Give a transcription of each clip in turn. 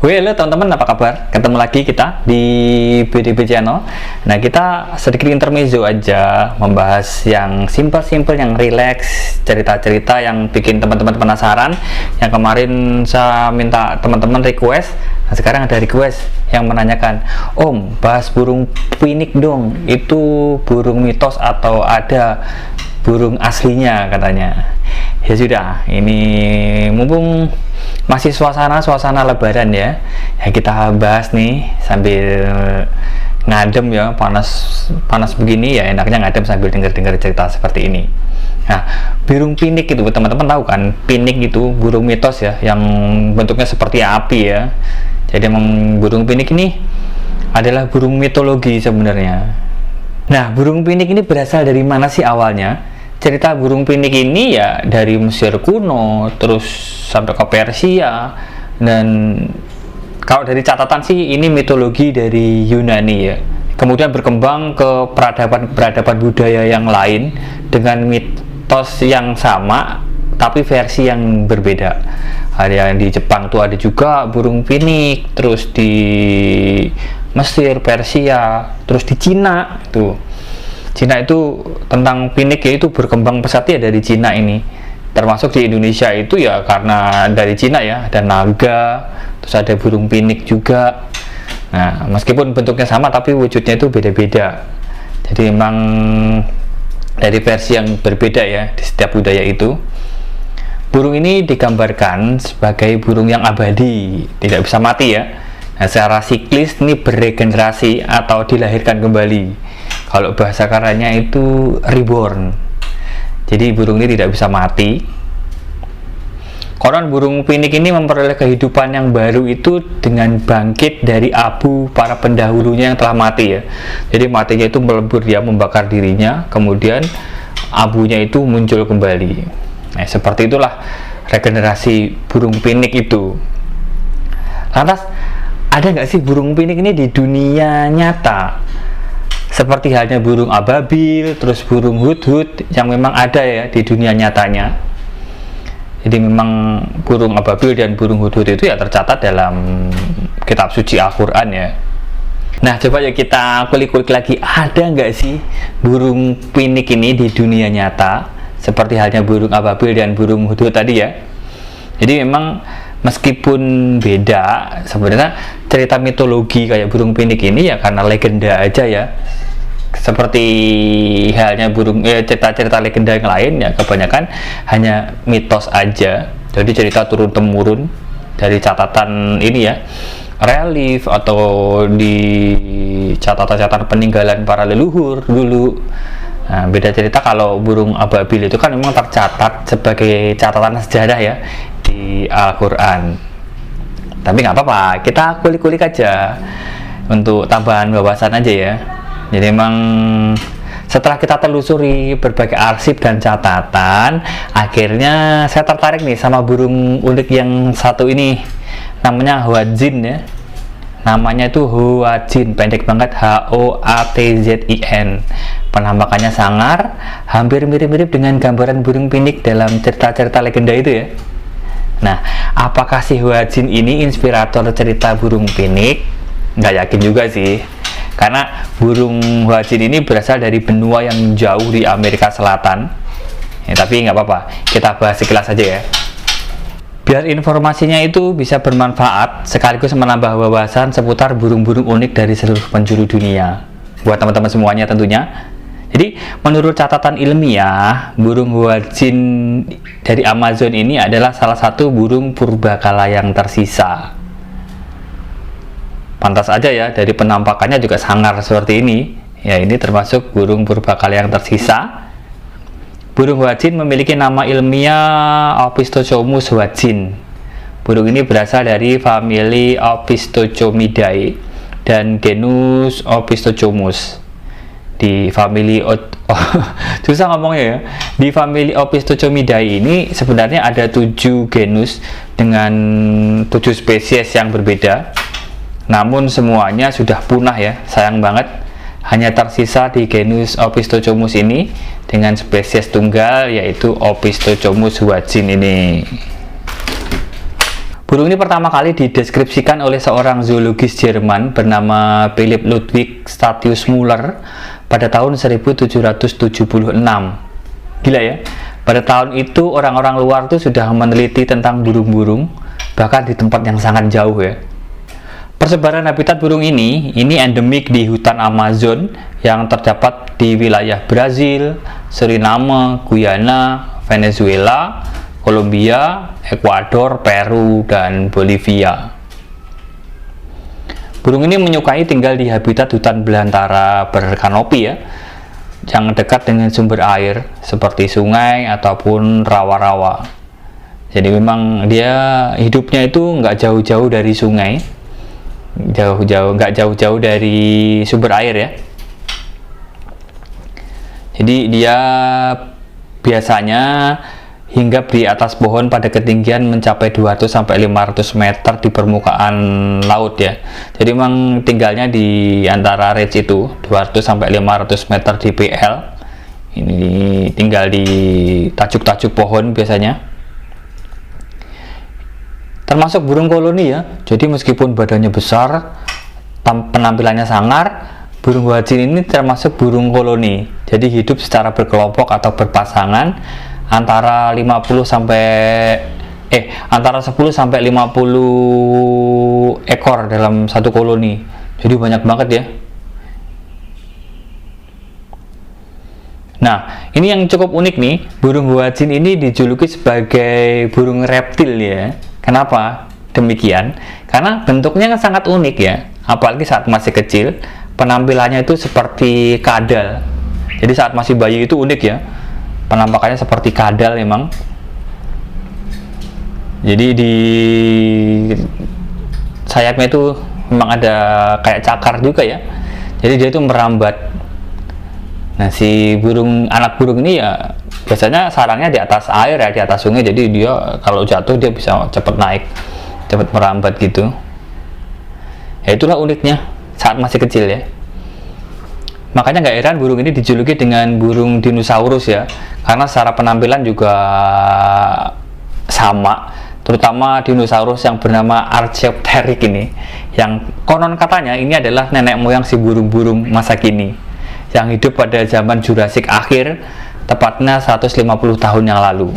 Halo teman-teman, apa kabar? Ketemu lagi kita di BDB Channel. Nah, kita sedikit intermezzo aja, membahas yang simple-simple, yang relax, cerita-cerita yang bikin teman-teman penasaran. Yang kemarin saya minta teman-teman request, nah sekarang ada request yang menanyakan, Om, bahas burung pinik dong, itu burung mitos atau ada burung aslinya katanya. Ya sudah, ini mumpung masih suasana lebaran ya, kita bahas nih sambil ngadem ya, panas begini ya, enaknya ngadem sambil dengar cerita seperti ini. Nah, burung pinik itu teman-teman tahu kan, pinik itu burung mitos ya, yang bentuknya seperti api ya. Jadi emang burung pinik ini adalah burung mitologi sebenarnya. Nah, burung pinik ini berasal dari mana sih awalnya? Cerita burung pinik ini ya dari Mesir kuno, terus sampai ke Persia, dan kalau dari catatan sih ini mitologi dari Yunani ya. Kemudian berkembang ke peradaban budaya yang lain dengan mitos yang sama tapi versi yang berbeda. Ada yang di Jepang tuh ada juga burung pinik, terus di Mesir, Persia, terus di Cina tuh. Cina itu tentang pinik ya, itu berkembang pesat ya dari Cina ini, termasuk di Indonesia itu ya karena dari Cina ya, ada naga, terus ada burung pinik juga. Nah, meskipun bentuknya sama tapi wujudnya itu beda-beda, jadi memang dari versi yang berbeda ya di setiap budaya itu. Burung ini digambarkan sebagai burung yang abadi, tidak bisa mati ya. Nah, secara siklis ini beregenerasi atau dilahirkan kembali. Kalau bahasa karanya itu reborn. Jadi burung ini tidak bisa mati. Konon burung pinik ini memperoleh kehidupan yang baru itu dengan bangkit dari abu para pendahulunya yang telah mati ya. Jadi matinya itu melebur, dia membakar dirinya, kemudian abunya itu muncul kembali. Nah, seperti itulah regenerasi burung pinik itu. Lantas, ada nggak sih burung pinik ini di dunia nyata? Seperti halnya burung ababil, terus burung hudhud yang memang ada ya di dunia nyatanya. Jadi memang burung ababil dan burung hudhud itu ya tercatat dalam kitab suci Al-Quran ya. Nah, coba ya kita kulik-kulik lagi, ada nggak sih burung pinik ini di dunia nyata seperti halnya burung ababil dan burung hudhud tadi ya. Jadi memang meskipun beda, sebenarnya cerita mitologi kayak burung pinik ini ya karena legenda aja ya. Seperti halnya burung cerita-cerita legenda yang lain ya, kebanyakan hanya mitos aja. Jadi cerita turun temurun dari catatan ini ya, relief atau di catatan-catatan peninggalan para leluhur dulu. Nah, beda cerita kalau burung ababil itu kan memang tercatat sebagai catatan sejarah ya di Al-Quran. Tapi nggak apa-apa, kita kulik-kulik aja untuk tambahan wawasan aja ya. Jadi memang setelah kita telusuri berbagai arsip dan catatan, akhirnya saya tertarik nih sama burung unik yang satu ini, namanya Hoatzin ya. Namanya itu Hoatzin, pendek banget, Hoatzin. Penampakannya sangar, hampir mirip-mirip dengan gambaran burung pinik dalam cerita-cerita legenda itu ya. Nah, apakah si Hoatzin ini inspirator cerita burung pinik? Nggak yakin juga sih, karena burung Hoatzin ini berasal dari benua yang jauh di Amerika Selatan ya, tapi nggak apa-apa, kita bahas sekilas saja ya, biar informasinya itu bisa bermanfaat sekaligus menambah wawasan seputar burung-burung unik dari seluruh penjuru dunia buat teman-teman semuanya tentunya. Jadi menurut catatan ilmiah, burung Hoatzin dari Amazon ini adalah salah satu burung purbakala yang tersisa. Pantas aja ya, dari penampakannya juga sangar seperti ini ya, ini termasuk burung purbakala yang tersisa. Burung Hoatzin memiliki nama ilmiah Opisthochomus hoatzin. Burung ini berasal dari famili Opisthochomidae dan genus Opisthochomus. Di famili susah ngomongnya ya. Di famili Opisthochomidae ini sebenarnya ada 7 genus dengan 7 spesies yang berbeda. Namun semuanya sudah punah ya, sayang banget. Hanya tersisa di genus Opisthochomus ini dengan spesies tunggal yaitu Opisthochomus hoatzin ini. Burung ini pertama kali dideskripsikan oleh seorang zoologis Jerman bernama Philipp Ludwig Statius Müller pada tahun 1776. Gila ya, pada tahun itu orang-orang luar tuh sudah meneliti tentang burung-burung, bahkan di tempat yang sangat jauh ya. Persebaran habitat burung ini endemik di hutan Amazon yang terdapat di wilayah Brazil, Suriname, Guyana, Venezuela, Kolombia, Ekuador, Peru, dan Bolivia. Burung ini menyukai tinggal di habitat hutan belantara berkanopi ya, yang dekat dengan sumber air seperti sungai ataupun rawa-rawa. Jadi memang dia hidupnya itu nggak jauh-jauh dari sungai, nggak jauh-jauh dari sumber air ya. Jadi dia biasanya hinggap di atas pohon pada ketinggian mencapai 200-500 meter di permukaan laut ya. Jadi memang tinggalnya di antara range itu 200-500 meter di PL. Ini tinggal di tajuk-tajuk pohon biasanya. Termasuk burung koloni ya. Jadi meskipun badannya besar, penampilannya sangar, burung huajin ini termasuk burung koloni. Jadi hidup secara berkelompok atau berpasangan antara 10 sampai 50 ekor dalam satu koloni. Jadi banyak banget ya. Nah, ini yang cukup unik nih. Burung huajin ini dijuluki sebagai burung reptil ya. Kenapa demikian? Karena bentuknya sangat unik ya. Apalagi saat masih kecil, penampilannya itu seperti kadal. Jadi saat masih bayi itu unik ya. Penampakannya seperti kadal memang. Jadi di sayapnya itu memang ada kayak cakar juga ya. Jadi dia itu merambat. Nah, si anak burung ini ya biasanya sarangnya di atas air ya, di atas sungai. Jadi dia kalau jatuh dia bisa cepat naik, cepat merambat gitu. Ya itulah uniknya saat masih kecil ya. Makanya nggak heran burung ini dijuluki dengan burung dinosaurus ya, karena secara penampilan juga sama, terutama dinosaurus yang bernama Archaeopteryx ini, yang konon katanya ini adalah nenek moyang si burung-burung masa kini, yang hidup pada zaman Jurassic akhir, tepatnya 150 tahun yang lalu.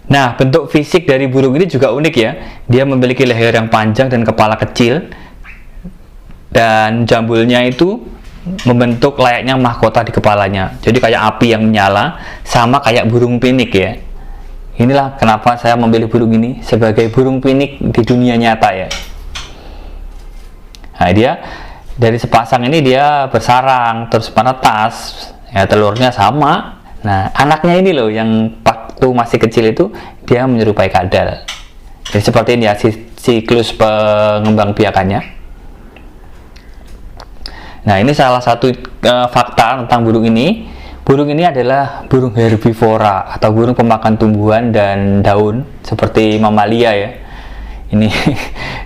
Nah, bentuk fisik dari burung ini juga unik ya, dia memiliki leher yang panjang dan kepala kecil, dan jambulnya itu membentuk layaknya mahkota di kepalanya. Jadi kayak api yang menyala, sama kayak burung pinik ya. Inilah kenapa saya memilih burung ini sebagai burung pinik di dunia nyata ya. Nah, dia dari sepasang ini dia bersarang terus menetas ya, telurnya sama. Nah, anaknya ini loh yang waktu masih kecil itu dia menyerupai kadal. Jadi seperti ini ya siklus pengembang biakannya. Nah, ini salah satu fakta tentang burung ini. Burung ini adalah burung herbivora atau burung pemakan tumbuhan dan daun seperti mamalia ya. Ini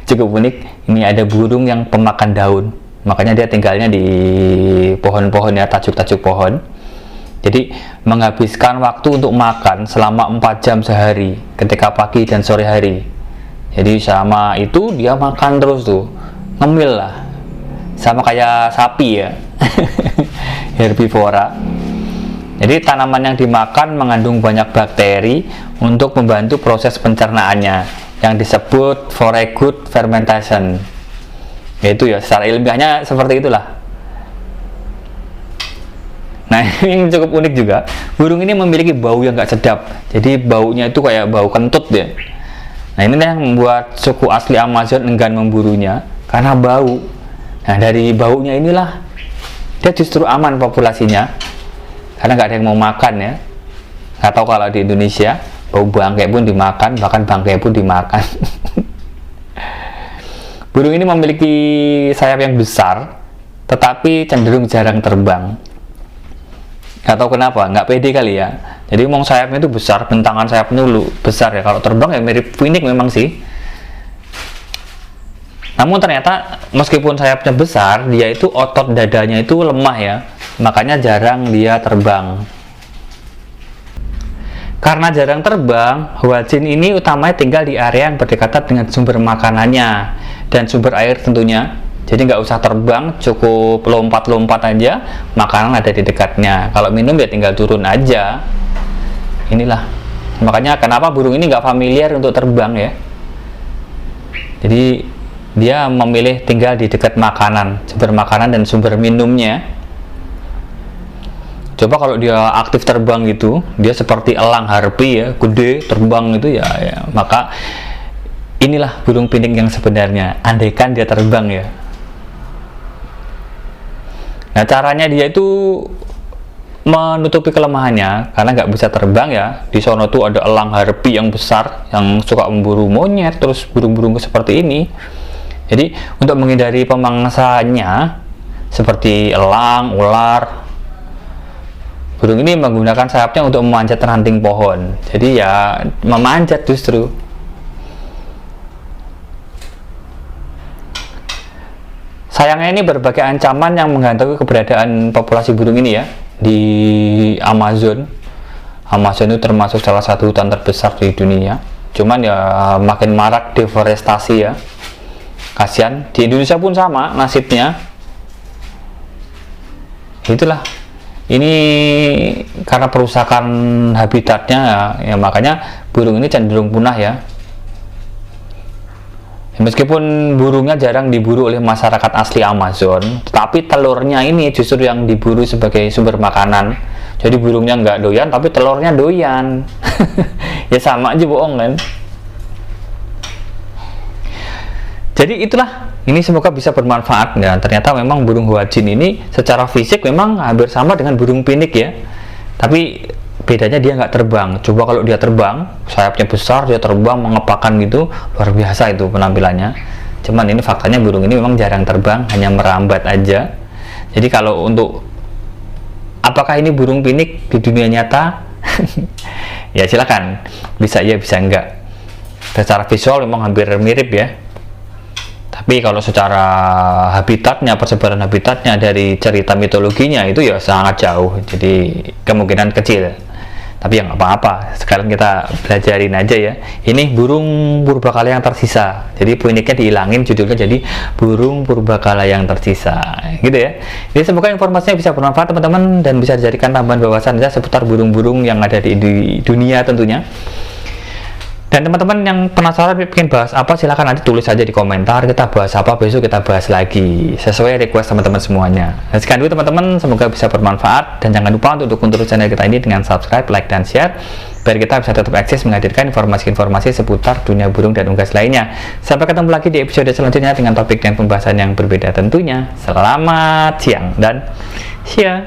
cukup unik. Ini ada burung yang pemakan daun. Makanya dia tinggalnya di pohon-pohon ya, tajuk-tajuk pohon. Jadi menghabiskan waktu untuk makan selama 4 jam sehari ketika pagi dan sore hari. Jadi sama itu dia makan terus tuh, ngemil lah. Sama kayak sapi ya. Herbivora. Jadi tanaman yang dimakan mengandung banyak bakteri untuk membantu proses pencernaannya yang disebut for a good fermentation. Yaitu ya secara ilmiahnya seperti itulah. Nah, ini cukup unik juga. Burung ini memiliki bau yang gak sedap. Jadi baunya itu kayak bau kentut ya. Nah, ini yang membuat suku asli Amazon enggan memburunya karena bau. Nah, dari baunya inilah dia justru aman populasinya karena nggak ada yang mau makan ya. Nggak tahu kalau di Indonesia bau bangkai pun dimakan, bahkan bangkai pun dimakan. Burung ini memiliki sayap yang besar tetapi cenderung jarang terbang. Nggak tahu kenapa, nggak pede kali ya. Jadi emang sayapnya itu besar, bentangan sayapnya besar ya. Kalau terbang ya mirip pinik memang sih. Namun ternyata meskipun sayapnya besar, dia itu otot dadanya itu lemah ya, makanya jarang dia terbang. Karena jarang terbang, huajin ini utamanya tinggal di area yang berdekatan dengan sumber makanannya dan sumber air tentunya. Jadi nggak usah terbang, cukup lompat-lompat aja, makanan ada di dekatnya. Kalau minum ya tinggal turun aja. Inilah, makanya kenapa burung ini nggak familiar untuk terbang ya. Jadi dia memilih tinggal di dekat makanan, sumber makanan dan sumber minumnya. Coba kalau dia aktif terbang gitu, dia seperti elang harpi ya, gede terbang itu ya, maka inilah burung pinik yang sebenarnya, andaikan dia terbang ya. Nah, caranya dia itu menutupi kelemahannya, karena nggak bisa terbang ya. Di sono tuh ada elang harpi yang besar, yang suka memburu monyet, terus burung-burung seperti ini. Jadi untuk menghindari pemangsanya, seperti elang, ular, burung ini menggunakan sayapnya untuk memanjat ranting pohon. Jadi ya memanjat justru. Sayangnya ini berbagai ancaman yang menggantungkan keberadaan populasi burung ini ya di Amazon. Amazon itu termasuk salah satu hutan terbesar di dunia. Cuman ya makin marak deforestasi ya. Kasihan. Di Indonesia pun sama nasibnya. Itulah. Ini karena perusakan habitatnya ya makanya burung ini cenderung punah ya. Meskipun burungnya jarang diburu oleh masyarakat asli Amazon, tetapi telurnya ini justru yang diburu sebagai sumber makanan. Jadi burungnya nggak doyan, tapi telurnya doyan. Ya sama aja bohong kan. Jadi itulah, ini semoga bisa bermanfaat. Dan ternyata memang burung huajin ini secara fisik memang hampir sama dengan burung pinik ya. Tapi bedanya dia nggak terbang. Coba kalau dia terbang, sayapnya besar, dia terbang mengepakkan gitu, luar biasa itu penampilannya. Cuman ini faktanya burung ini memang jarang terbang, hanya merambat aja. Jadi kalau untuk apakah ini burung pinik di dunia nyata? Ya silakan, bisa iya bisa enggak. Secara visual memang hampir mirip ya. Tapi kalau secara habitatnya, persebaran habitatnya dari cerita mitologinya itu ya sangat jauh, jadi kemungkinan kecil. Tapi ya nggak apa-apa, sekarang kita belajarin aja ya. Ini burung purbakala yang tersisa, jadi piniknya dihilangin, judulnya jadi burung purbakala yang tersisa, gitu ya. Jadi semoga informasinya bisa bermanfaat teman-teman dan bisa dijadikan tambahan wawasan ya seputar burung-burung yang ada di dunia tentunya. Dan teman-teman yang penasaran pengen bahas apa, silahkan nanti tulis aja di komentar, kita bahas apa, besok kita bahas lagi sesuai request teman-teman semuanya. Dan sekian dulu teman-teman, semoga bisa bermanfaat dan jangan lupa untuk dukung terus channel kita ini dengan subscribe, like, dan share biar kita bisa tetap eksis menghadirkan informasi-informasi seputar dunia burung dan unggas lainnya. Sampai ketemu lagi di episode selanjutnya dengan topik dan pembahasan yang berbeda tentunya. Selamat siang dan see ya.